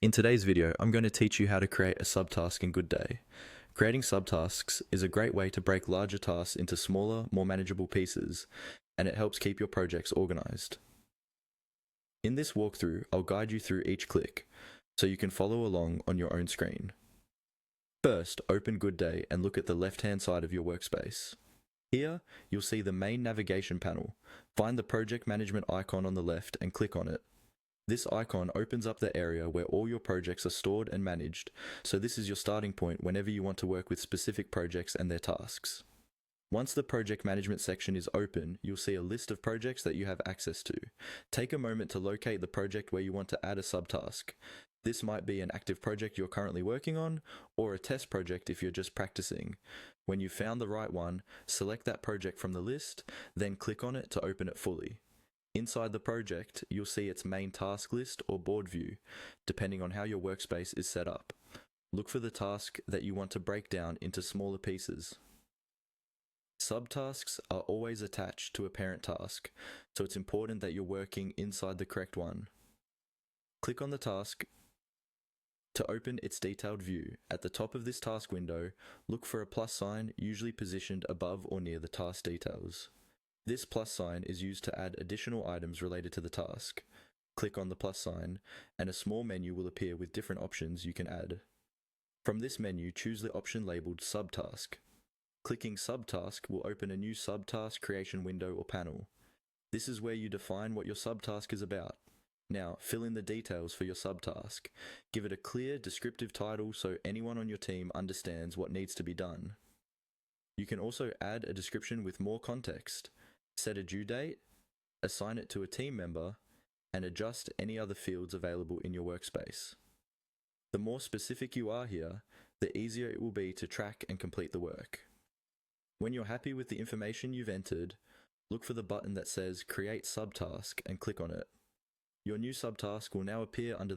In today's video, I'm going to teach you how to create a subtask in GoodDay. Creating subtasks is a great way to break larger tasks into smaller, more manageable pieces, and it helps keep your projects organized. In this walkthrough, I'll guide you through each click, so you can follow along on your own screen. First, open GoodDay and look at the left-hand side of your workspace. Here, you'll see the main navigation panel. Find the project management icon on the left and click on it. This icon opens up the area where all your projects are stored and managed, so this is your starting point whenever you want to work with specific projects and their tasks. Once the project management section is open, you'll see a list of projects that you have access to. Take a moment to locate the project where you want to add a subtask. This might be an active project you're currently working on, or a test project if you're just practicing. When you've found the right one, select that project from the list, then click on it to open it fully. Inside the project, you'll see its main task list or board view, depending on how your workspace is set up. Look for the task that you want to break down into smaller pieces. Subtasks are always attached to a parent task, so it's important that you're working inside the correct one. Click on the task to open its detailed view. At the top of this task window, look for a plus sign, usually positioned above or near the task details. This plus sign is used to add additional items related to the task. Click on the plus sign, and a small menu will appear with different options you can add. From this menu, choose the option labeled Subtask. Clicking Subtask will open a new subtask creation window or panel. This is where you define what your subtask is about. Now, fill in the details for your subtask. Give it a clear, descriptive title so anyone on your team understands what needs to be done. You can also add a description with more context. Set a due date, assign it to a team member, and adjust any other fields available in your workspace. The more specific you are here, the easier it will be to track and complete the work. When you're happy with the information you've entered, look for the button that says Create Subtask and click on it. Your new subtask will now appear under the